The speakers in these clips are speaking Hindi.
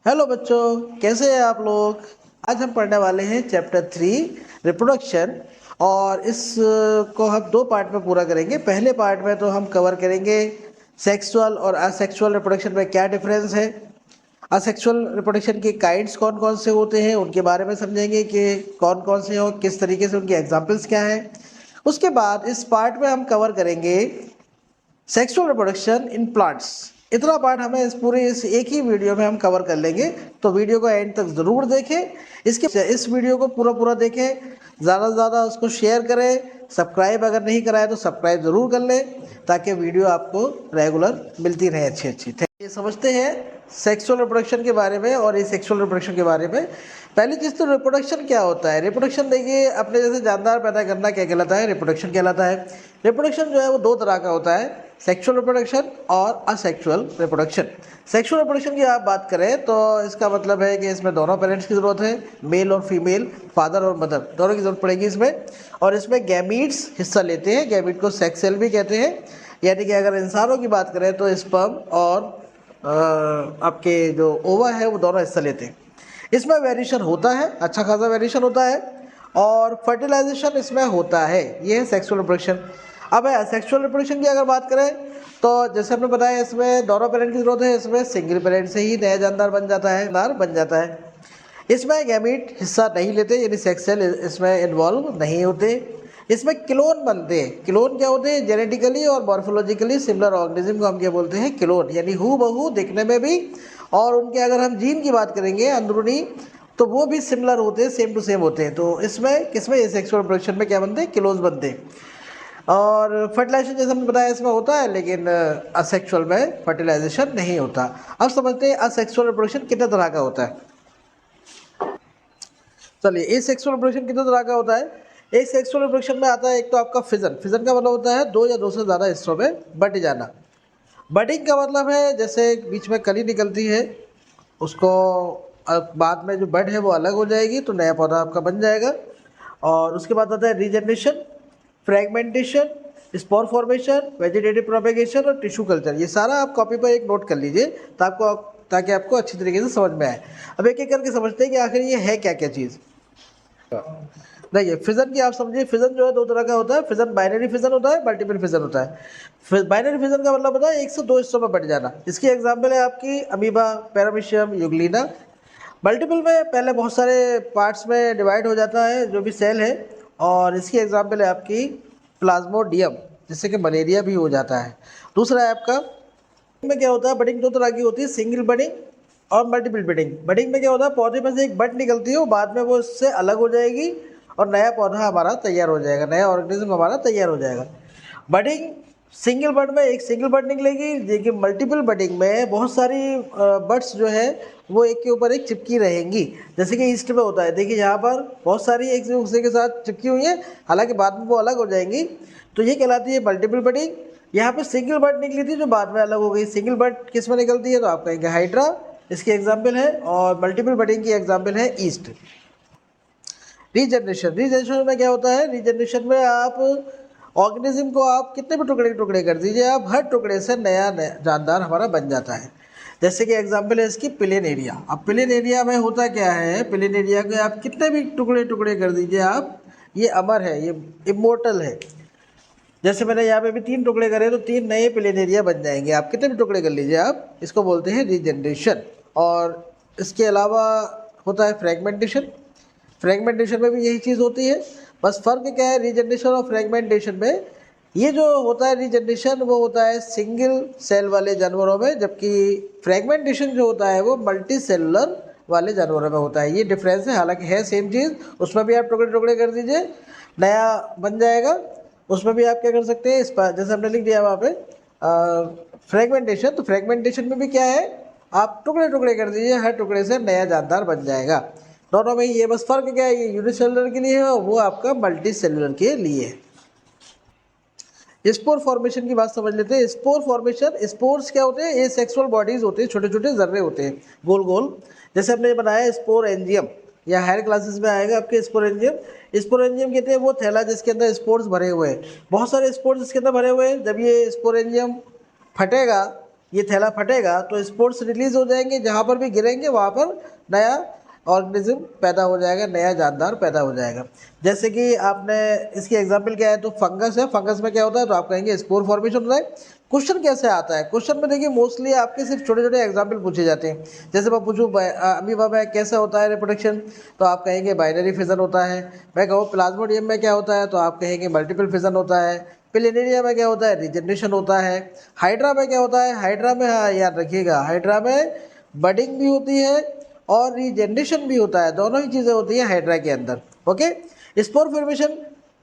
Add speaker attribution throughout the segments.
Speaker 1: हेलो बच्चों, कैसे हैं आप लोग। आज हम पढ़ने वाले हैं चैप्टर 3 रिप्रोडक्शन। और इस को हम दो पार्ट में पूरा करेंगे। पहले पार्ट में तो हम कवर करेंगे सेक्सुअल और असेक्सुअल रिप्रोडक्शन में क्या डिफरेंस है, असेक्सुअल रिप्रोडक्शन के काइंड्स कौन कौन से होते हैं उनके बारे में समझेंगे कि कौन कौन से हैं और किस तरीके से उनके एग्जाम्पल्स क्या हैं। उसके बाद इस पार्ट में हम कवर करेंगे सेक्सुअल रिप्रोडक्शन इन प्लांट्स। इतना पार्ट हमें इस एक ही वीडियो में हम कवर कर लेंगे, तो वीडियो को एंड तक ज़रूर देखें। इस वीडियो को पूरा देखें, ज़्यादा से ज़्यादा उसको शेयर करें। सब्सक्राइब अगर नहीं कराए तो सब्सक्राइब ज़रूर कर लें ताकि वीडियो आपको रेगुलर मिलती रहे अच्छी। ये समझते हैं सेक्सुअल रिप्रोडक्शन के बारे में और ये सेक्सुअल रिप्रोडक्शन के बारे में। पहली चीज़ तो रिप्रोडक्शन क्या होता है। रिप्रोडक्शन देखिए, अपने जैसे जानदार पैदा करना क्या कहलाता है, रिप्रोडक्शन कहलाता है। रिप्रोडक्शन जो है वो दो तरह का होता है, सेक्सुअल रिप्रोडक्शन और असेक्सुअल रिप्रोडक्शन। सेक्सुअल रिप्रोडक्शन की आप बात करें तो इसका मतलब है कि इसमें दोनों पेरेंट्स की ज़रूरत है, मेल और फीमेल, फादर और मदर दोनों की ज़रूरत पड़ेगी इसमें। और इसमें गैमीट्स हिस्सा लेते हैं, गैमीट को सेक्स सेल भी कहते हैं। यानी कि अगर इंसानों की बात करें तो स्पर्म और आपके जो ओवा है वो दोनों हिस्सा लेते हैं। इसमें वेरिएशन होता है, अच्छा खासा वेरिएशन होता है, और फर्टिलाइजेशन इसमें होता है। ये है सेक्सुअल रिप्रोडक्शन। अब है सेक्सुअल रिप्रोडक्शन की अगर बात करें तो जैसे हमने बताया इसमें दोनों पेरेंट की जरूरत है। इसमें सिंगल पेरेंट से ही नया जानदार बन जाता है। इसमें गैमीट हिस्सा नहीं लेते, यानी सेक्स सेल इसमें इन्वॉल्व नहीं होते। इसमें क्लोन बनते हैं। क्लोन क्या होते हैं, जेनेटिकली और मॉर्फोलॉजिकली सिमिलर ऑर्गेनिज्म को हम क्या बोलते हैं, क्लोन, यानी हूबहू दिखने में भी, और उनके अगर हम जीन की बात करेंगे अंदरूनी तो वो भी सिमिलर होते हैं, सेम टू सेम होते हैं। तो इसमें किसमें, ये सेक्सुअल रिप्रोडक्शन में क्या बनते हैं, क्लोन्स बनते हैं। और फर्टिलाइजेशन जैसे हमने बताया इसमें होता है, लेकिन असेक्सुअल में फर्टिलाइजेशन नहीं होता। अब समझते हैं असेक्सुअल रिप्रोडक्शन कितने तरह का होता है। चलिए, ए सेक्सुअल रिप्रोडक्शन कितने तरह का होता है। ए सेक्सुअल रिप्रोडक्शन में आता है एक तो आपका फिजन। फिजन का मतलब होता है दो या दो से ज़्यादा हिस्सों में बट जाना। बडिंग का मतलब है जैसे बीच में कली निकलती है, उसको बाद में जो बड है वो अलग हो जाएगी तो नया पौधा आपका बन जाएगा। और उसके बाद आता है regeneration, fragmentation, spore formation, vegetative propagation और टिश्यू कल्चर। ये सारा आप कॉपी पर एक नोट कर लीजिए ताकि आपको अच्छी तरीके से समझ में आए। अब एक एक करके समझते हैं कि आखिर ये है क्या क्या चीज़। देखिए, फिजन की आप समझिए, फिजन जो है दो तरह का होता है। फिजन बाइनरी फिजन होता है, मल्टीपल फिजन होता है। बाइनरी फिजन का मतलब होता है एक से दो हिस्सों में बट जाना। इसकी एग्जांपल है आपकी अमीबा, पैरामीशियम, यूग्लिना। मल्टीपल में पहले बहुत सारे पार्ट्स में डिवाइड हो जाता है जो भी सेल है, और इसकी एग्जांपल है आपकी प्लाज्मोडियम, जिससे कि मलेरिया भी हो जाता है। दूसरा है आपका में क्या होता है, बडिंग दो तरह की होती है, सिंगल बडिंग और मल्टीपल बडिंग। बडिंग में क्या होता है, पौधे में से एक बड निकलती है, वो बाद में वो इससे अलग हो जाएगी और नया पौधा हमारा तैयार हो जाएगा, नया ऑर्गेनिज्म हमारा तैयार हो जाएगा। बडिंग सिंगल बड में एक सिंगल बड निकलेगी, लेकिन मल्टीपल बडिंग में बहुत सारी बड्स जो है वो एक के ऊपर एक चिपकी रहेंगी। जैसे कि ईस्ट में होता है, देखिए यहाँ पर बहुत सारी एक दूसरे के साथ चिपकी हुई है, हालांकि बाद में वो अलग हो जाएंगी, तो ये कहलाती है मल्टीपल बडिंग। यहाँ पे सिंगल बर्ड निकली थी जो बाद में अलग हो गई। सिंगल बर्ड किस में निकलती है तो आप कहेंगे हाइड्रा, इसकी एग्जाम्पल है। और मल्टीपल बर्डिंग की एग्जाम्पल है ईस्ट। रीजनरेशन में क्या होता है, रीजनरेशन में आप ऑर्गेनिज्म को आप कितने भी टुकड़े टुकड़े कर दीजिए, आप हर टुकड़े से नया जानदार हमारा बन जाता है। जैसे कि एग्जाम्पल है इसकी प्लेनेरिया। अब प्लेनेरिया में होता क्या है, प्लेनेरिया को आप कितने भी टुकड़े टुकड़े कर दीजिए आप, ये अमर है, ये इमोर्टल है। जैसे मैंने यहाँ पे भी 3 टुकड़े करे तो 3 नए प्लेनेरिया बन जाएंगे। आप कितने भी टुकड़े कर लीजिए, आप इसको बोलते हैं रीजनरेशन। और इसके अलावा होता है फ्रेगमेंटेशन। फ्रेगमेंटेशन में भी यही चीज़ होती है, बस फ़र्क क्या है रीजनरेशन और फ्रेगमेंटेशन में। ये जो होता है रीजनरेशन वो होता है सिंगल सेल वाले जानवरों में, जबकि फ्रेगमेंटेशन जो होता है वो मल्टी सेलुलर वाले जानवरों में होता है। ये डिफरेंस है, हालांकि है सेम चीज़। उसमें भी आप टुकड़े टुकड़े कर दीजिए, नया बन जाएगा। उसमें भी आप क्या कर सकते हैं, इस पर जैसे हमने लिख दिया वहाँ पे फ्रेगमेंटेशन, तो फ्रेगमेंटेशन में भी क्या है, आप टुकड़े टुकड़े कर दीजिए, हर टुकड़े से नया जानदार बन जाएगा। दोनों में ये बस फ़र्क क्या है, ये यूनिसेलुलर के लिए है और वो आपका मल्टी सेलुलर के लिए है। स्पोर फॉर्मेशन की बात समझ लेते हैं। स्पोर फॉर्मेशन, स्पोर्स क्या होते हैं, ये सेक्सुअल बॉडीज़ होते हैं, छोटे छोटे जर्रे होते हैं गोल गोल। जैसे हमने बनाया स्पोरेंजियम, या हायर क्लासेस में आएगा आपके स्पोरेंजियम। स्पोरेंजियम कहते हैं वो थैला जिसके अंदर स्पोर्स भरे हुए हैं, बहुत सारे स्पोर्स इसके अंदर भरे हुए हैं। जब ये स्पोरेंजियम फटेगा ये थैला फटेगा तो स्पोर्स रिलीज हो जाएंगे, जहाँ पर भी गिरेंगे वहाँ पर नया ऑर्गेनिज्म पैदा हो जाएगा, नया जानदार पैदा हो जाएगा। जैसे कि आपने इसकी एग्जांपल क्या है, तो फंगस है, फंगस में क्या होता है, तो आप कहेंगे स्पोर फॉर्मेशन होता है। क्वेश्चन कैसे आता है, क्वेश्चन में देखिए मोस्टली आपके सिर्फ छोटे छोटे एग्जाम्पल पूछे जाते हैं। जैसे मैं पूछूँ अमीबा में कैसा होता है रिप्रोडक्शन, तो आप कहेंगे बाइनरी फिजन होता है। मैं कहूँ प्लाज्मोडियम में क्या होता है, तो आप कहेंगे मल्टीपल फिजन होता है। प्लेनेरिया में क्या होता है, रिजनरेशन होता है। हाइड्रा में क्या होता है, हाइड्रा में, हाँ याद रखिएगा, हाइड्रा में बडिंग भी होती है और रीजनरेशन भी होता है, दोनों ही चीज़ें होती हैं हाइड्रा के अंदर। ओके, स्पोर फॉर्मेशन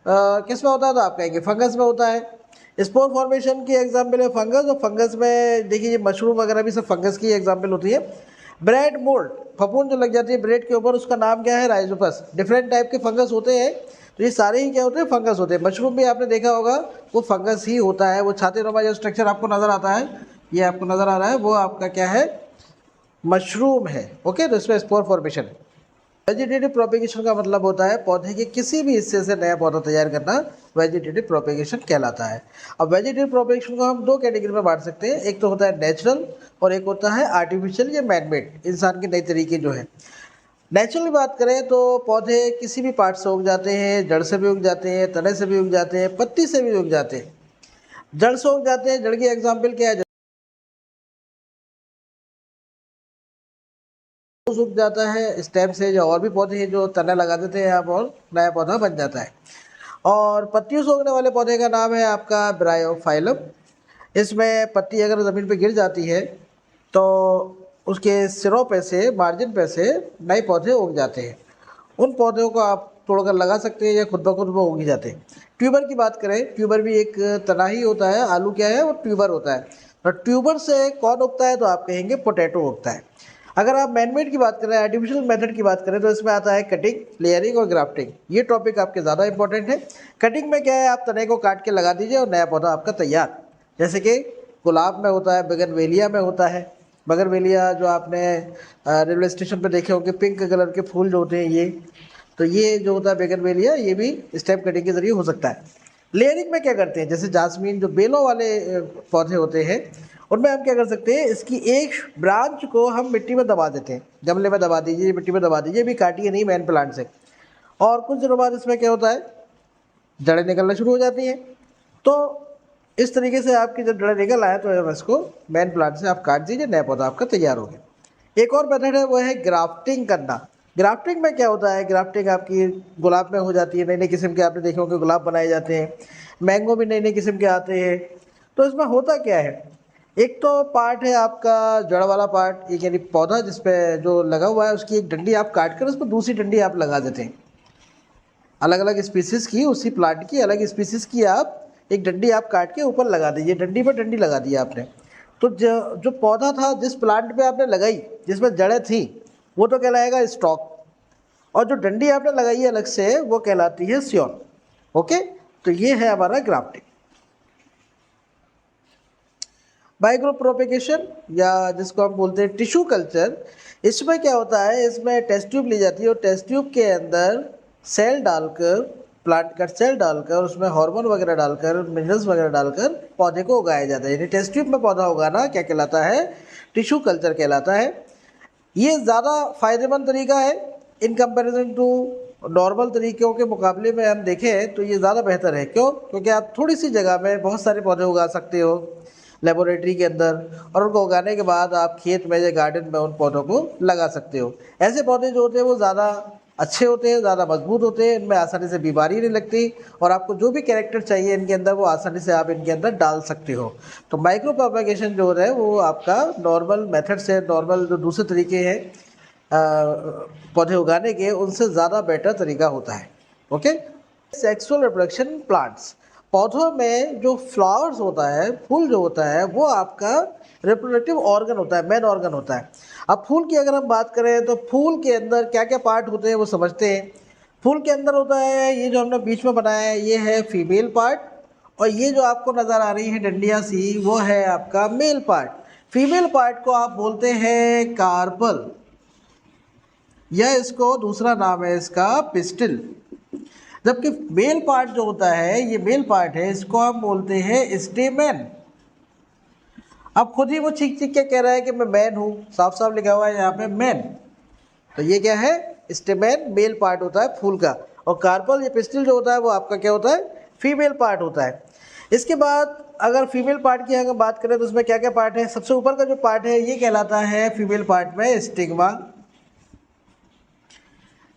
Speaker 1: किस में होता है, तो आप कहेंगे फंगस में होता है। स्पोर फॉर्मेशन की एग्जांपल है फंगस, और फंगस में देखिए मशरूम वगैरह भी सब फंगस की एग्जांपल होती है। ब्रेड मोल्ड, फफूंद जो लग जाती है ब्रेड के ऊपर, उसका नाम क्या है, राइजोपस। डिफरेंट टाइप के फंगस होते हैं, तो ये सारे ही क्या होते हैं, फंगस होते हैं। मशरूम भी आपने देखा होगा वो फंगस ही होता है, वो छातेनुमा जो स्ट्रक्चर आपको नज़र आता है, ये आपको नज़र आ रहा है, वो आपका क्या है, मशरूम है। ओके, तो इसमें स्पोर फॉर्मेशन है। वेजिटेटिव प्रोपेगेशन का मतलब होता है पौधे के किसी भी हिस्से से नया पौधा तैयार करना, वेजिटेटिव प्रोपेगेशन कहलाता है। अब वेजिटेटिव प्रोपेगेशन को हम दो कैटेगरी में बांट सकते हैं, एक तो होता है नेचुरल और एक होता है आर्टिफिशियल या मैनमेड, इंसान के नए तरीके जो है। नेचुरल की बात करें तो पौधे किसी भी पार्ट से उग जाते हैं, जड़ से भी उग जाते हैं, तने से भी उग जाते हैं, पत्ती से भी उग जाते हैं। जड़ से उग जाते हैं, जड़ की एग्जाम्पल क्या है, सूख जाता है स्टेम से, जो और भी पौधे हैं जो तना लगा देते हैं आप और नया पौधा बन जाता है। और पत्तियों से उगने वाले पौधे का नाम है आपका ब्रायोफाइलम। इसमें पत्ती अगर ज़मीन पे गिर जाती है तो उसके सिरों पे से, मार्जिन पे से नए पौधे उग जाते हैं। उन पौधों को आप तोड़कर लगा सकते हैं या खुद ब खुद वो उग ही जाते हैं। ट्यूबर की बात करें, ट्यूबर भी एक तना ही होता है, आलू क्या है वो ट्यूबर होता है। और ट्यूबर से कौन उगता है, तो आप कहेंगे पोटैटो उगता है। अगर आप मैनमेड की बात करें, आर्टिफिशियल मेथड की बात करें, तो इसमें आता है कटिंग, लेयरिंग और ग्राफ्टिंग। ये टॉपिक आपके ज़्यादा इंपॉर्टेंट है। कटिंग में क्या है, आप तने को काट के लगा दीजिए और नया पौधा आपका तैयार। जैसे कि गुलाब में होता है, बगनवेलिया में होता है। बगनवेलिया जो आपने रेलवे स्टेशन पर देखे होंगे, पिंक कलर के फूल जो होते हैं ये, तो ये जो होता है बेगनवेलिया, ये भी स्टेम कटिंग के जरिए हो सकता है। लेयरिंग में क्या करते हैं, जैसे जासमीन जो बेलों वाले पौधे होते हैं, उनमें हम क्या कर सकते हैं, इसकी एक ब्रांच को हम मिट्टी में दबा देते हैं, गमले में दबा दीजिए, मिट्टी में दबा दीजिए, भी काटिए नहीं मेन प्लांट से। और कुछ दिनों बाद इसमें क्या होता है, जड़ें निकलना शुरू हो जाती हैं। तो इस तरीके से आपकी जब जड़ें निकल आए तो इसको मेन प्लांट से आप काट दीजिए, नया पौधा आपका तैयार हो गया। एक और मेथड है, वो है ग्राफ्टिंग करना। ग्राफ्टिंग में क्या होता है, ग्राफ्टिंग आपकी गुलाब में हो जाती है, नई नई किस्म के आपने देखे होंगे गुलाब बनाए जाते हैं, मैंगो भी नई नई किस्म के आते हैं। तो इसमें होता क्या है, एक तो पार्ट है आपका जड़ वाला पार्ट, एक यानी पौधा जिस पे जो लगा हुआ है उसकी एक डंडी आप काट कर उस पर दूसरी डंडी आप लगा देते हैं। अलग अलग स्पीसीज़ की, उसी प्लांट की अलग स्पीसीज़ की आप एक डंडी आप काट के ऊपर लगा दीजिए, डंडी पर डंडी लगा दी आपने। तो जो पौधा था जिस प्लांट पे आपने लगाई, जिसमें जड़ें थी, वो तो कहलाएगा स्टॉक, और जो डंडी आपने लगाई है अलग से वो कहलाती है स्योन। ओके, तो ये है हमारा ग्राफ्टिंग। माइक्रो प्रोपेगेशन या जिसको हम बोलते हैं टिश्यू कल्चर, इसमें क्या होता है, इसमें टेस्ट ट्यूब ली जाती है और टेस्ट ट्यूब के अंदर सेल डालकर, प्लांट का सेल डालकर, उसमें हार्मोन वगैरह डालकर, मिनरल्स वगैरह डालकर पौधे को उगाया जाता है। यानी टेस्ट ट्यूब में पौधा उगाना क्या कहलाता है, टिश्यू कल्चर कहलाता है। ये ज़्यादा फ़ायदेमंद तरीका है इन कंपैरिजन टू नॉर्मल तरीक़ों के मुकाबले में हम देखें तो ये ज़्यादा बेहतर है। क्यों, क्योंकि आप थोड़ी सी जगह में बहुत सारे पौधे उगा सकते हो लेबोरेटरी के अंदर, और उनको उगाने के बाद आप खेत में या गार्डन में उन पौधों को लगा सकते हो। ऐसे पौधे जो होते हैं वो ज़्यादा अच्छे होते हैं, ज़्यादा मजबूत होते हैं, इनमें आसानी से बीमारी नहीं लगती, और आपको जो भी कैरेक्टर चाहिए इनके अंदर वो आसानी से आप इनके अंदर डाल सकते हो। तो माइक्रो प्रोपेगेशन जो है वो आपका नॉर्मल मेथड से, नॉर्मल जो दूसरे तरीके हैं पौधे उगाने के, उनसे ज़्यादा बेटर तरीका होता है। ओके, सेक्सुअल रिप्रोडक्शन प्लांट्स, पौधों में जो फ्लावर्स होता है, फूल जो होता है, वो आपका रिप्रोडक्टिव ऑर्गन होता है, मेन ऑर्गन होता है। अब फूल की अगर हम बात करें तो फूल के अंदर क्या क्या पार्ट होते हैं वो समझते हैं। फूल के अंदर होता है, ये जो हमने बीच में बनाया है ये है फीमेल पार्ट, और ये जो आपको नज़र आ रही है डंडियाँ सी वो है आपका मेल पार्ट। फीमेल पार्ट को आप बोलते हैं कार्पल, या इसको दूसरा नाम है इसका पिस्टिल। जबकि मेल पार्ट जो होता है, ये मेल पार्ट है, इसको हम बोलते हैं स्टेमेन। अब खुद ही वो चीख चीख के कह रहा है कि मैं मैन हूँ, साफ साफ लिखा हुआ है यहाँ पे मैन। तो ये क्या है, स्टेमेन मेल पार्ट होता है फूल का, और कार्पल या पिस्टिल जो होता है वो आपका क्या होता है, फीमेल पार्ट होता है। इसके बाद अगर फीमेल पार्ट की अगर बात करें तो उसमें क्या क्या पार्ट है, सबसे ऊपर का जो पार्ट है ये कहलाता है फीमेल पार्ट में स्टिग्मा।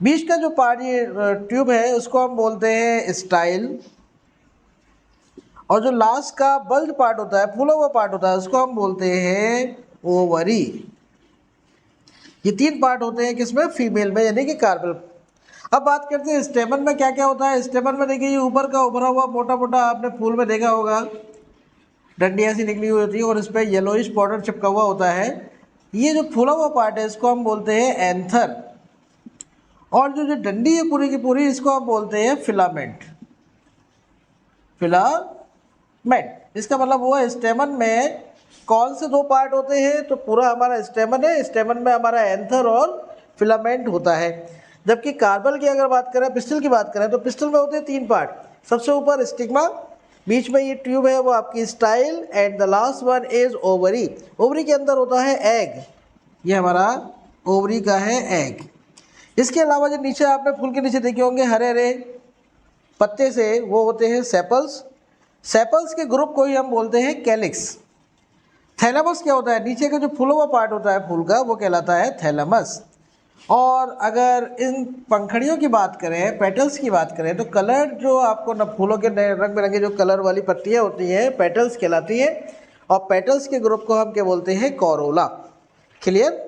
Speaker 1: बीच का जो पार्ट ये ट्यूब है उसको हम बोलते हैं स्टाइल, और जो लास्ट का बल्ज पार्ट होता है, फूला हुआ पार्ट होता है, उसको हम बोलते हैं ओवरी। ये तीन पार्ट होते हैं किसमें, फीमेल में, यानी कि कार्पेल। अब बात करते हैं स्टेमन में क्या क्या होता है। स्टेमन में देखिए ये ऊपर का उभरा हुआ मोटा मोटा आपने फूल में देखा होगा, डंडियाँ सी निकली हुई होती है और इस पर येलोइश पाउडर चिपका हुआ होता है। ये जो फूला हुआ पार्ट है इसको हम बोलते हैं एंथर, और जो डंडी है पूरी की पूरी इसको हम बोलते हैं फिलामेंट। फिलामेंट इसका मतलब हुआ स्टेमन में कौन से दो पार्ट होते हैं, तो पूरा हमारा स्टेमन है, स्टेमन में हमारा एंथर और फिलामेंट होता है। जबकि कार्पल की अगर बात करें, पिस्टल की बात करें, तो पिस्टल में होते हैं तीन पार्ट। सबसे ऊपर स्टिग्मा, बीच में ये ट्यूब है वो आपकी style, and the last one is ovary. Ovary के अंदर होता है एग, ये हमारा ओवरी का है एग। इसके अलावा जो नीचे आपने फूल के नीचे देखे होंगे हरे हरे पत्ते से, वो होते हैं सेपल्स। सेपल्स के ग्रुप को ही हम बोलते हैं कैलिक्स। थैलेमस क्या होता है, नीचे का जो फूला हुआ पार्ट होता है फूल का वो कहलाता है थैलेमस। और अगर इन पंखड़ियों की बात करें, पेटल्स की बात करें, तो कलर जो आपको न फूलों के रंग बिरंगे जो कलर वाली पत्तियां होती हैं पेटल्स कहलाती है, और पेटल्स के ग्रुप को हम क्या बोलते हैं, कोरोला। क्लियर।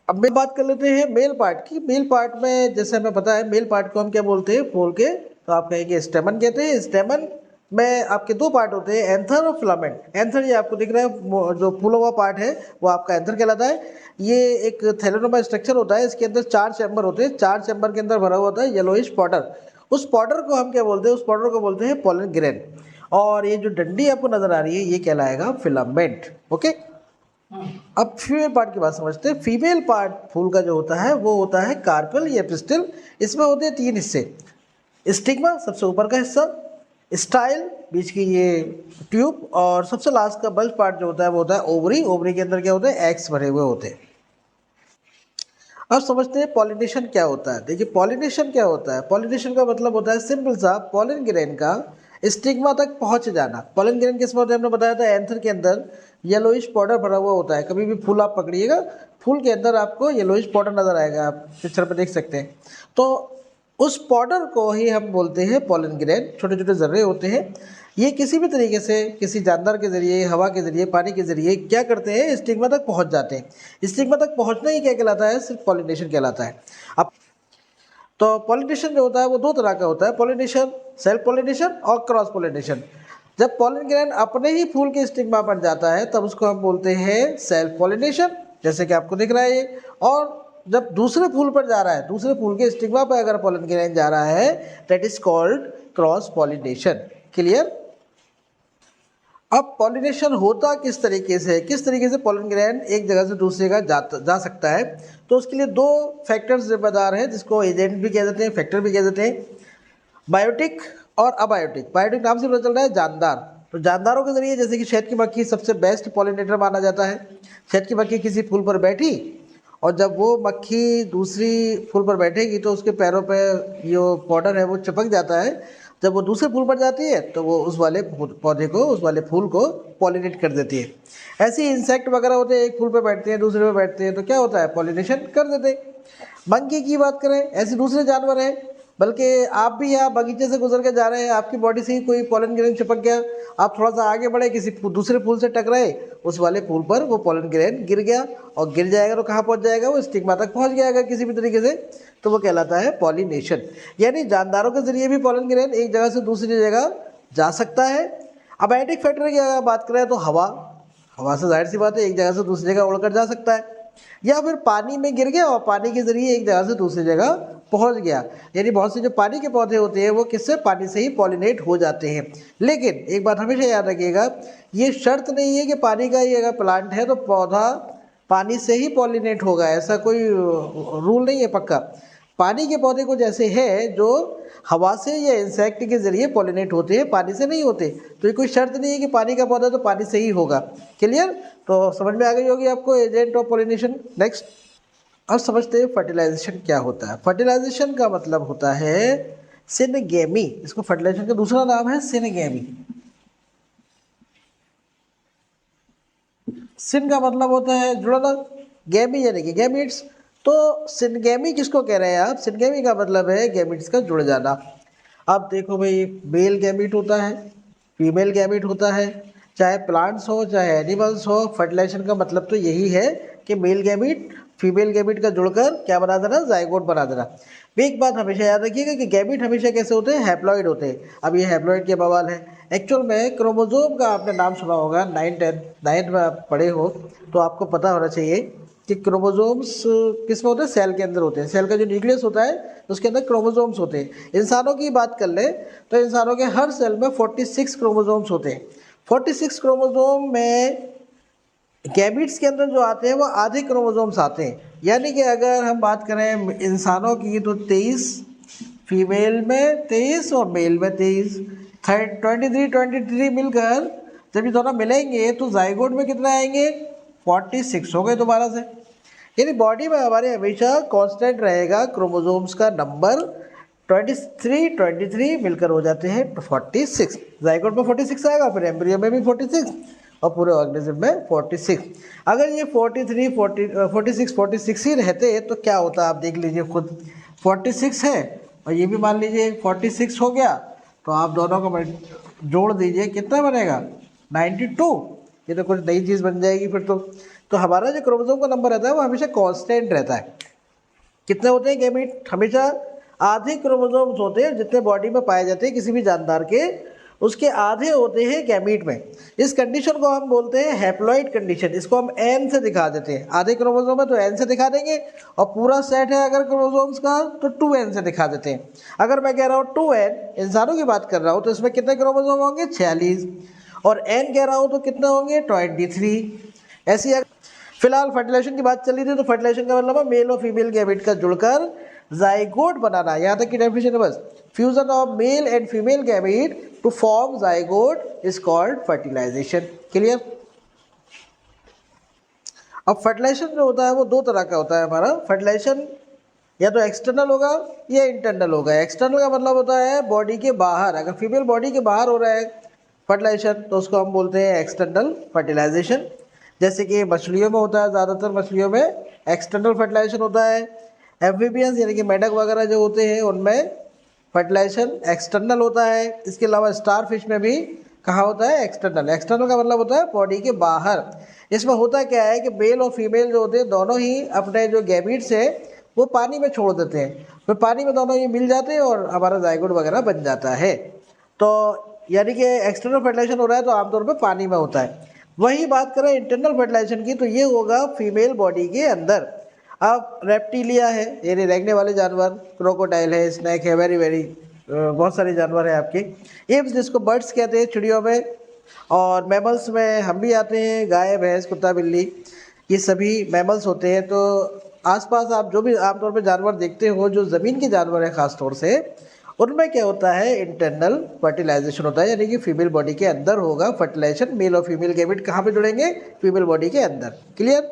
Speaker 1: अब मैं बात कर लेते हैं मेल पार्ट की। मेल पार्ट में जैसे हमें पता है मेल पार्ट को हम क्या बोलते हैं, फूल के, तो आप कहेंगे स्टेमन कहते हैं। स्टेमन में आपके दो पार्ट होते हैं, एंथर और फिलामेंट। एंथर ये आपको दिख रहा है जो फूला हुआ पार्ट है वो आपका एंथर कहलाता है। ये एक थैलेनोमा स्ट्रक्चर होता है, इसके अंदर 4 चैम्बर होते हैं, 4 चैम्बर के अंदर भरा हुआ होता है येलोइश पाउडर। उस पाउडर को हम क्या बोलते हैं, उस पाउडर को बोलते हैं पोलन ग्रेन। और ये जो डंडी आपको नजर आ रही है ये कहलाएगा फिलामेंट। ओके, अब फीमेल पार्ट की बात समझते हैं। फीमेल पार्ट फूल का जो होता है वो होता है कार्पेल या पिस्टिल। इसमें होते हैं 3 हिस्से, स्टिग्मा सबसे ऊपर का हिस्सा, स्टाइल बीच की ये ट्यूब, और सबसे लास्ट का बल्ज पार्ट जो होता है वो होता है ओवरी। ओवरी के अंदर क्या होते हैं, एग्स भरे हुए होते हैं। अब समझते हैं पॉलिनेशन क्या होता है। देखिए पॉलिनेशन क्या होता है, पॉलिनेशन का मतलब होता है सिंपल सा पॉलन ग्रेन का स्टिग्मा तक पहुंच जाना। पॉलन ग्रेन किस में होता है, हमने बताया था एंथर के अंदर येलोइश पाउडर भरा हुआ होता है। कभी भी फूल आप पकड़िएगा, फूल के अंदर आपको येलोइश पाउडर नजर आएगा, आप पिक्चर पर देख सकते हैं। तो उस पाउडर को ही हम बोलते हैं पॉलन ग्रेन। छोटे छोटे जर्रे होते हैं, ये किसी भी तरीके से किसी जानदार के जरिए, हवा के जरिए, पानी के जरिए क्या करते हैं, स्टिग्मा तक पहुंच जाते हैं। स्टिग्मा तक पहुंचना ही क्या कहलाता है, सिर्फ पॉलिनेशन कहलाता है। अब तो पॉलिनेशन जो होता है वो दो तरह का होता है, पॉलिनेशन सेल्फ पॉलिनेशन और क्रॉस पॉलिनेशन। जब पॉलन ग्रेन अपने ही फूल के स्टिग्मा पर जाता है तब उसको हम बोलते हैं सेल्फ पॉलिनेशन, जैसे कि आपको दिख रहा है ये। और जब दूसरे फूल पर जा रहा है, दूसरे फूल के स्टिग्मा पर अगर पॉलन ग्रेन जा रहा है, that is called cross pollination. Clear. अब पॉलिनेशन होता किस तरीके से, किस तरीके से पॉलन ग्रेन एक जगह से दूसरी जगह जा सकता है, तो उसके लिए 2 फैक्टर्स जिम्मेदार हैं, जिसको एजेंट भी कह देते हैं, फैक्टर भी कह देते हैं, बायोटिक और अबायोटिक। बायोटिक नाम से पता चल रहा है जानदार। तो जानदारों के जरिए, जैसे कि शहद की मक्खी सबसे बेस्ट पॉलिनेटर माना जाता है। शहद की मक्खी किसी फूल पर बैठी और जब वो मक्खी दूसरी फूल पर बैठेगी तो उसके पैरों पे जो पाउडर है वो चिपक जाता है। जब वो दूसरे फूल पर जाती है तो वो उस वाले पौधे को, उस वाले फूल को पॉलिनेट कर देती है। ऐसे ही इंसेक्ट वगैरह होते हैं, एक फूल पर बैठते हैं, दूसरे पर बैठते हैं, तो क्या होता है, पॉलिनेशन कर देते हैं। मंकी की बात करें, ऐसे दूसरे जानवर हैं, बल्कि आप भी यहाँ बगीचे से गुजर के जा रहे हैं, आपकी बॉडी से ही कोई पॉलन ग्रेन चिपक गया, आप थोड़ा सा आगे बढ़े, किसी दूसरे फूल से टकराए, उस वाले फूल पर वो पॉलन ग्रेन गिर गया, और गिर जाएगा तो कहाँ पहुँच जाएगा, वो स्टिग्मा तक पहुँच जाएगा किसी भी तरीके से, तो वो कहलाता है पॉलिनेशन। यानी जानदारों के जरिए भी पॉलन ग्रेन एक जगह से दूसरी जगह जा सकता है। अबायोटिक फैक्टर की अगर बात करें तो हवा से जाहिर सी बात है एक जगह से दूसरी जगह उड़कर जा सकता है, या फिर पानी में गिर गया और पानी के जरिए एक जगह से दूसरी जगह पहुंच गया। यानी बहुत से जो पानी के पौधे होते हैं वो किससे, पानी से ही पॉलिनेट हो जाते हैं। लेकिन एक बात हमेशा याद रखिएगा, ये शर्त नहीं है कि पानी का ही अगर प्लांट है तो पौधा पानी से ही पॉलिनेट होगा, ऐसा कोई रूल नहीं है पक्का। पानी के पौधे कुछ ऐसे हैं जो हवा से या इंसेक्ट के जरिए पॉलिनेट होते हैं, पानी से नहीं होते। तो ये कोई शर्त नहीं है कि पानी का पौधा तो पानी से ही होगा। क्लियर? तो समझ में आ गई होगी आपको एजेंट ऑफ पॉलिनेशन। नेक्स्ट, अब समझते हैं फर्टिलाइजेशन क्या होता है। फर्टिलाइजेशन का मतलब होता है सिनगेमी। इसको फर्टिलाइजेशन का दूसरा नाम है सिनगेमी। सिन का मतलब होता है जुड़ना, गैमी यानी कि गैमिट्स। तो सिनगेमी किसको कह रहे हैं आप? सिनगेमी का मतलब है गैमिट्स का जुड़ जाना। अब देखो भाई, मेल गैमिट होता है, फीमेल गैमिट होता है, चाहे प्लांट्स हो चाहे एनिमल्स हो। फर्टिलाइजेशन का मतलब तो यही है कि मेल गैमिट फीमेल गैमिट का जुड़कर क्या बना देना? जाइगोट बना देना। एक बात हमेशा याद रखिएगा कि गैमिट हमेशा कैसे होते हैं? हैप्लॉइड होते हैं। अब ये हैप्लॉइड के बवाल है। एक्चुअल में क्रोमोजोम का आपने नाम सुना होगा, 9 में आप पढ़े हो तो आपको पता होना चाहिए कि क्रोमोजोम्स किस में होते हैं? सेल के अंदर होते हैं। सेल का जो न्यूक्लियस होता है उसके अंदर क्रोमोजोम्स होते हैं। इंसानों की बात कर ले तो इंसानों के हर सेल में 46 क्रोमोजोम्स होते हैं। 46 क्रोमोजोम में गैमिट्स के अंदर जो आते हैं वो आधे क्रोमोजोम्स आते हैं। यानी कि अगर हम बात करें इंसानों की तो 23, फीमेल में 23 और मेल में 23, 23 मिलकर जब ये दोनों मिलेंगे तो जाइगोट में कितना आएंगे? 46 हो गए दोबारा से। यानी बॉडी में हमारे हमेशा कांस्टेंट रहेगा क्रोमोजोम्स का नंबर। 23 मिलकर हो जाते हैं 46। जाइगोट में 46 आएगा, फिर एम्ब्रियो में भी 46 और पूरे ऑर्गेनिज्म में 46। अगर ये 46 ही रहते तो क्या होता आप देख लीजिए खुद। 46 है और ये भी मान लीजिए 46 हो गया, तो आप दोनों को जोड़ दीजिए, कितना बनेगा? 92। ये तो कुछ नई चीज़ बन जाएगी फिर तो हमारा जो क्रोमोसोम का नंबर रहता है वो हमेशा कांस्टेंट रहता है। कितने होते हैं गैमेट? हमेशा आधे क्रोमोसोम्स होते हैं जितने बॉडी में पाए जाते हैं किसी भी जानदार के, उसके आधे होते हैं गैमीट में। इस कंडीशन को हम बोलते हैं हैप्लॉइड कंडीशन। इसको हम एन से दिखा देते हैं। आधे क्रोमोसोम है तो एन से दिखा देंगे, और पूरा सेट है अगर क्रोमोसोम्स का तो 2n से दिखा देते हैं। अगर मैं कह रहा हूँ 2n, इंसानों की बात कर रहा हूँ, तो इसमें कितने क्रोमोसोम होंगे? 46। और n कह रहा हूँ तो कितने होंगे? 23। ऐसी फिलहाल फर्टिलाइजेशन की बात चल रही थी, तो फर्टिलाइजेशन का मतलब है मेल और फीमेल गैमेट का जुड़कर जाइगोट बनाना। यहाँ तक की डेफिनेशन है बस। Fusion of male and female gamete to form zygote is called fertilization. Clear? अब फर्टिलाइजेशन जो होता है वो दो तरह का होता है हमारा। फर्टिलाइजेशन या तो एक्सटर्नल होगा या इंटरनल होगा। एक्सटर्नल का मतलब होता है बॉडी के बाहर। अगर फीमेल बॉडी के बाहर हो रहा है फर्टिलाइजेशन तो उसको हम बोलते हैं एक्सटर्नल फर्टिलाइजेशन। जैसे कि मछलियों में होता है, ज़्यादातर मछलियों में एक्सटर्नल फर्टिलाइजेशन होता है। एम्फीबियंस यानी कि मेढक वगैरह जो होते हैं उनमें फर्टिलाइजेशन एक्सटर्नल होता है। इसके अलावा स्टार फिश में भी कहाँ होता है? एक्सटर्नल। एक्सटर्नल का मतलब होता है बॉडी के बाहर। इसमें होता क्या है कि मेल और फीमेल जो होते हैं दोनों ही अपने जो गैमीट्स है वो पानी में छोड़ देते हैं, फिर पानी में दोनों ही मिल जाते हैं और हमारा जाइगोट वगैरह बन जाता है। तो यानी कि एक्सटर्नल फर्टिलाइजेशन हो रहा है तो आमतौर पर पानी में होता है। वही बात करें इंटरनल फर्टिलाइजेशन की तो ये होगा फीमेल बॉडी के अंदर। अब रेप्टिलिया है यानी रेंगने वाले जानवर, क्रोकोडाइल है, स्नैक है, वेरी बहुत सारे जानवर हैं आपके। एप्स जिसको बर्ड्स कहते हैं चिड़ियों में, और मैमल्स में हम भी आते हैं, गाय भैंस कुत्ता बिल्ली, ये सभी मैमल्स होते हैं। तो आसपास आप जो भी आमतौर पर जानवर देखते हो जो ज़मीन के जानवर हैं ख़ास तौर से, उनमें क्या होता है? इंटरनल फर्टिलाइजेशन होता है। यानी कि फीमेल बॉडी के अंदर होगा फर्टिलाइजेशन। मेल और फीमेल गैमेट कहाँ पे जुड़ेंगे? फीमेल बॉडी के अंदर। क्लियर?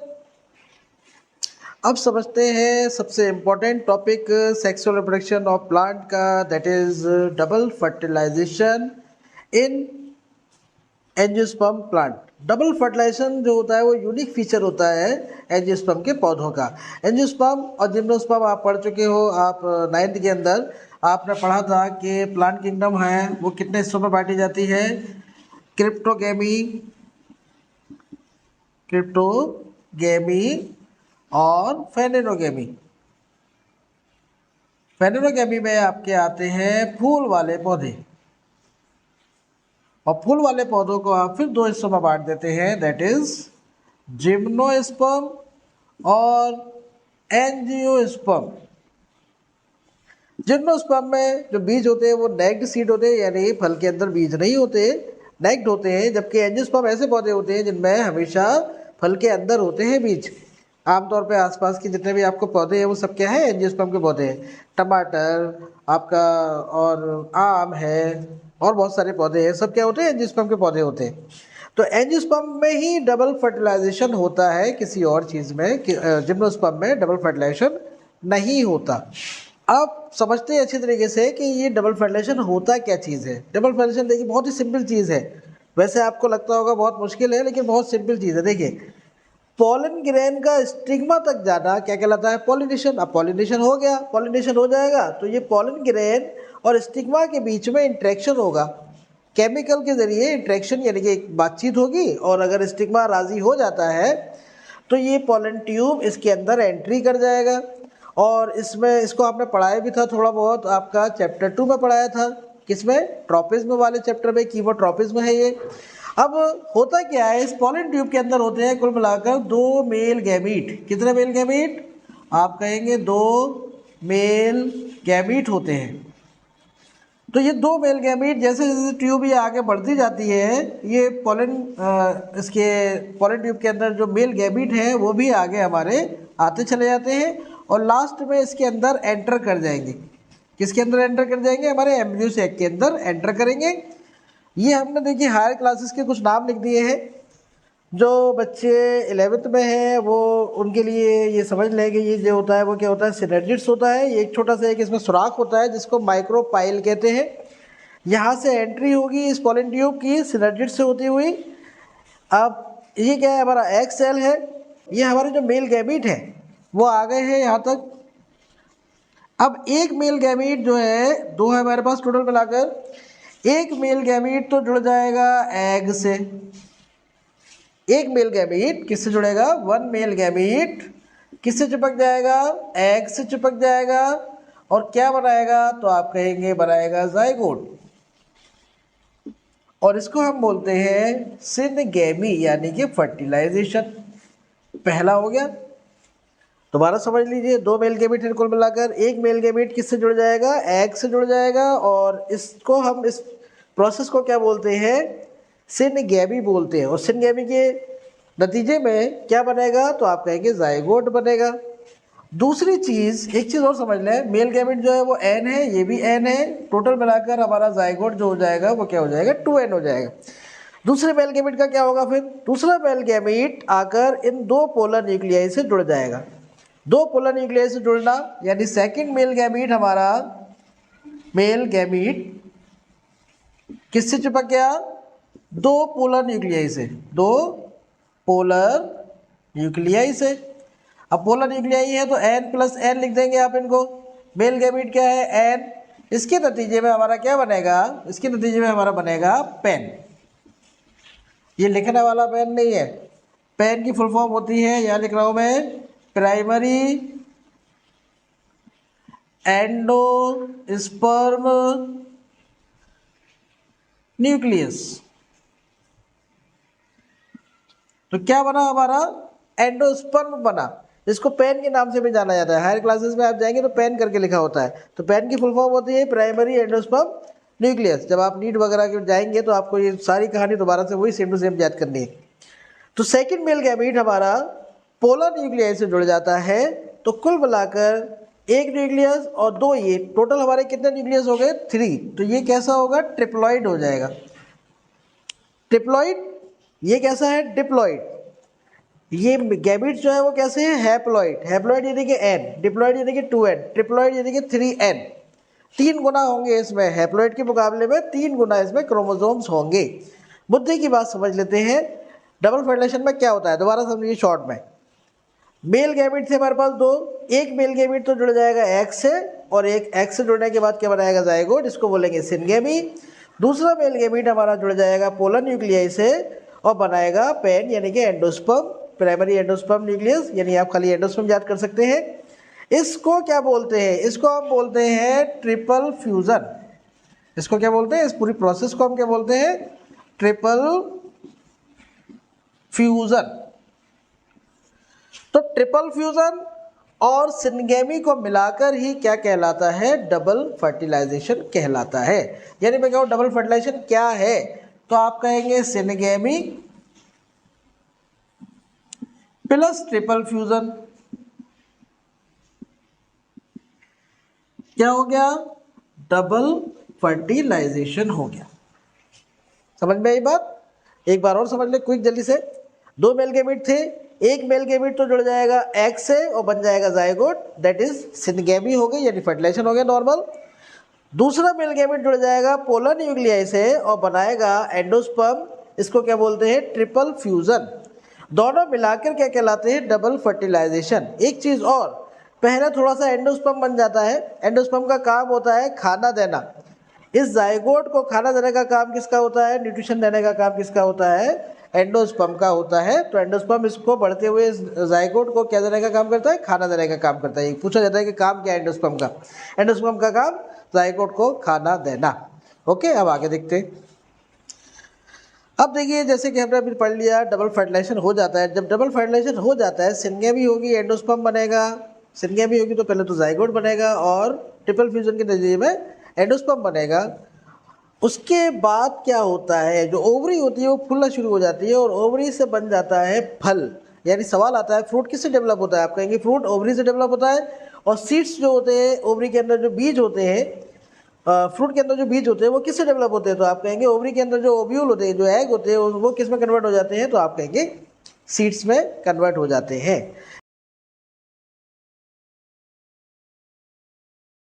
Speaker 1: अब समझते हैं सबसे important topic sexual reproduction of plant का, that is double fertilization in angiosperm plant. Double fertilization जो होता है वो यूनिक फीचर होता है एंजियोस्पर्म के पौधों का। एंजियोस्पर्म और जिम्नोस्पर्म आप पढ़ चुके हो। आप 9th के अंदर आपने पढ़ा था कि प्लांट किंगडम है वो कितने हिस्सों में बांटी जाती है? क्रिप्टोगेमी, क्रिप्टोगेमी और फेनेरोगेमी। फेनेरोगेमी में आपके आते हैं फूल वाले पौधे, और फूल वाले पौधों को आप फिर दो हिस्सों में बांट देते हैं, दैट इज जिम्नोस्पर्म और एंजियोस्पर्म। जिम्नोस्पर्म में जो बीज होते हैं वो नेक्ड सीड होते हैं, यानी फल के अंदर बीज नहीं होते, नेक्ड होते हैं। जबकि एंजियोस्पर्म ऐसे पौधे होते हैं जिनमें हमेशा फल के अंदर होते हैं बीज। आमतौर पे आसपास के जितने भी आपको पौधे हैं वो सब क्या है, एंजियोस्पर्म के पौधे हैं। टमाटर आपका और आम है और बहुत सारे पौधे हैं, सब क्या होते हैं, एंजियोस्पर्म के पौधे होते हैं। तो एंजियोस्पर्म में ही डबल फर्टिलाइजेशन होता है, किसी और चीज़ में जिम्नोस्पर्म में डबल फर्टिलाइजेशन नहीं होता। अब समझते हैं अच्छी तरीके से कि ये डबल फर्टिलाइजेशन होता क्या चीज़ है। डबल फर्टिलाइजेशन देखिए बहुत ही सिंपल चीज़ है, वैसे आपको लगता होगा बहुत मुश्किल है, लेकिन बहुत सिंपल चीज़ है। देखिए पॉलन ग्रेन का स्टिग्मा तक जाना क्या कहलाता है, पॉलिनेशन। अब पॉलिनेशन हो गया, पॉलिनेशन हो जाएगा तो ये पॉलन ग्रेन और स्टिग्मा के बीच में इंट्रैक्शन होगा, केमिकल के जरिए इंट्रैक्शन, यानी कि एक बातचीत होगी। और अगर स्टिग्मा राजी हो जाता है तो ये पॉलन ट्यूब इसके अंदर एंट्री कर जाएगा। और इसमें इसको आपने पढ़ाया भी था थोड़ा बहुत, आपका चैप्टर 2 में पढ़ाया था, किसमें, ट्रॉपिज्म वाले चैप्टर में, कीमोट्रॉपिज्म है ये। अब होता क्या है, इस पॉलन ट्यूब के अंदर होते हैं कुल मिलाकर 2 मेल गैमीट। कितने मेल गैमीट, आप कहेंगे 2 मेल गैमीट होते हैं। तो ये 2 मेल गैमीट जैसे जैसे ट्यूब ये आगे बढ़ती जाती है, ये पॉलन इसके पॉलन ट्यूब के अंदर जो मेल गैमीट है वो भी आगे हमारे आते चले जाते हैं और लास्ट में इसके अंदर एंटर कर जाएंगे। किसके अंदर एंटर कर जाएंगे, हमारे एम्ब्रियो सैक के अंदर एंटर करेंगे। ये हमने देखिए हायर क्लासेस के कुछ नाम लिख दिए हैं। जो बच्चे 11th में हैं वो उनके लिए ये समझ लें कि ये जो होता है वो क्या होता है, सिनर्जिड्स होता है। ये एक छोटा सा एक इसमें सुराख होता है जिसको माइक्रोपाइल कहते हैं। यहाँ से एंट्री होगी इस पॉलन ट्यूब की सिनर्जिड से होती हुई। अब ये क्या है, हमारा एग सेल है। ये हमारे जो मेल गैमीट है वो आ गए हैं यहाँ तक। अब एक मेल गैमीट जो है, 2 है हमारे पास टोटल मिलाकर, एक मेल गैमीट तो जुड़ जाएगा एग से। एक मेल गैमीट किससे जुड़ेगा, 1 मेल गैमीट किससे चिपक जाएगा, एग से चिपक जाएगा। और क्या बनाएगा, तो आप कहेंगे बनाएगा जाइगोट। और इसको हम बोलते हैं सिनगेमी, यानी कि फर्टिलाइजेशन। पहला हो गया, दोबारा समझ लीजिए, 2 मेल गैमीट है कुल मिलाकर। एक मेल गैमीट किससे जुड़ जाएगा, एग से जुड़ जाएगा। और इसको हम इस प्रोसेस को क्या बोलते हैं, सिनगेमी बोलते हैं। और सिनगेमी के नतीजे में क्या बनेगा, तो आप कहेंगे जाइगोट बनेगा। दूसरी चीज़, एक चीज़ और समझ लें, मेल गैमीट जो है वो एन है, ये भी एन है। टोटल मिलाकर हमारा जाइगोट जो हो जाएगा वो क्या हो जाएगा, 2n हो जाएगा। दूसरे मेल गैमीट का क्या होगा फिर, दूसरा मेल गैमीट आकर इन 2 पोलर न्यूक्लियाई से जुड़ जाएगा। 2 पोलर न्यूक्लियाई से जुड़ना, यानी सेकंड मेल गैमीट हमारा मेल गैमीट किससे चिपक गया, 2 पोलर न्यूक्लियाई से, 2 पोलर न्यूक्लियाई से। अब पोलर न्यूक्लियाई है तो n+n लिख देंगे आप इनको। मेल गैमीट क्या है, n। इसके नतीजे में हमारा क्या बनेगा, इसके नतीजे में हमारा बनेगा पेन। ये लिखने वाला पेन नहीं है, पेन की फुल फॉर्म होती है, यहाँ लिख रहा हूँ मैं, प्राइमरी एंडोस्पर्म न्यूक्लियस। तो क्या बना हमारा, एंडोस्पर्म बना। इसको पेन के नाम से भी जाना जाता है, हायर क्लासेस में आप जाएंगे तो पेन करके लिखा होता है। तो पेन की फुल फॉर्म होती है प्राइमरी एंडोस्पर्म न्यूक्लियस। जब आप नीट वगैरह के जाएंगे तो आपको ये सारी कहानी दोबारा से वही सेम टू सेम याद करनी है। तो सेकंड मेल गैमीट हमारा पोलर न्यूक्लियाई से जुड़ जाता है। तो कुल मिलाकर 1 न्यूक्लियस और 2, ये टोटल हमारे कितने न्यूक्लियस हो गए, 3। तो ये कैसा होगा, ट्रिप्लॉइड हो जाएगा। ट्रिप्लॉइड, ये कैसा है, डिप्लॉइड। ये गैमीट जो है वो कैसे है, हैप्लॉइड। हैप्लॉइड यानी कि n, डिप्लॉइड यानी कि 2n, ट्रिप्लॉइड यानी कि 3n। 3 गुना होंगे इसमें, हैप्लॉइड के मुकाबले में 3 गुना इसमें क्रोमोसोम्स होंगे। मुद्दे की बात समझ लेते हैं, डबल फर्टिलाइजेशन में क्या होता है, दोबारा समझिए शॉर्ट में। मेल गैमीट थे हमारे पास 2, एक मेल गैमीट तो जुड़ जाएगा एग से, और एक एग से जुड़ने के बाद क्या बनाएगा, जाइगोट, इसको बोलेंगे सिनगेमी। दूसरा मेल गैमीट हमारा जुड़ जाएगा पोलर न्यूक्लियाई से और बनाएगा पेन, यानी कि एंडोस्पर्म, प्राइमरी एंडोस्पर्म न्यूक्लियस, यानी आप खाली एंडोस्पर्म याद कर सकते हैं। इसको क्या बोलते हैं, इसको हम बोलते हैं ट्रिपल फ्यूजन। इसको क्या बोलते हैं, इस पूरी प्रोसेस को हम क्या बोलते हैं, ट्रिपल फ्यूजन। तो ट्रिपल फ्यूजन और सिनगेमी को मिलाकर ही क्या कहलाता है, डबल फर्टिलाइजेशन कहलाता है। यानी मैं कहूँ डबल फर्टिलाइजेशन क्या है, तो आप कहेंगे सिनगेमी प्लस ट्रिपल फ्यूजन क्या हो गया, डबल फर्टिलाइजेशन हो गया। समझ में आई बात? एक बार और समझ ले क्विक जल्दी से। दो मेल गैमेट थे, एक मेल गैमेट तो जुड़ जाएगा एग से और बन जाएगा जायगोट, दैट इज सिनगेमी हो गई यानी फर्टिलाइजेशन हो गया नॉर्मल। दूसरा मेल गैमेट जुड़ जाएगा पोलर न्यूक्लियाई से और बनाएगा एंडोस्पर्म, इसको क्या बोलते हैं, ट्रिपल फ्यूजन। दोनों मिलाकर क्या कहलाते हैं, डबल फर्टिलाइजेशन। एक चीज और, पहले थोड़ा सा एंडोस्पर्म बन जाता है, एंडोस्पर्म का काम होता है खाना देना। इस जायगोट को खाना देने का काम किसका होता है, न्यूट्रिशन देने का काम किसका होता है, एंडोस्पर्म का होता है। तो एंडोस्पर्म इसको बढ़ते हुए जायगोट को क्या देने का काम करता है, खाना देने का काम करता है। पूछा जाता है कि काम क्या है एंडोस्पर्म का, एंडोस्पर्म का काम जायगोट को खाना देना। ओके, अब आगे देखते हैं। अब देखिए जैसे कि हमने अभी पढ़ लिया, डबल फर्टिलाइजेशन हो जाता है। जब डबल फर्टिलाइजेशन हो जाता है, सिनगेमी होगी, एंडोस्पर्म बनेगा। सिनगेमी होगी तो पहले तो जायगोट बनेगा और ट्रिपल फ्यूजन के नतीजे में एंडोस्पर्म बनेगा। उसके बाद क्या होता है, जो ओवरी होती है वो फूलना शुरू हो जाती है और ओवरी से बन जाता है फल। यानी सवाल आता है फ्रूट किससे डेवलप होता है, आप कहेंगे फ्रूट ओवरी से डेवलप होता है। और सीड्स जो होते हैं, ओवरी के अंदर जो बीज होते हैं, फ्रूट के अंदर जो बीज होते हैं वो किससे डेवलप होते हैं, तो आप कहेंगे ओवरी के अंदर जो ओव्यूल होते हैं, जो एग होते हैं, वो किस में कन्वर्ट हो जाते हैं, तो आप कहेंगे सीड्स में कन्वर्ट हो जाते हैं।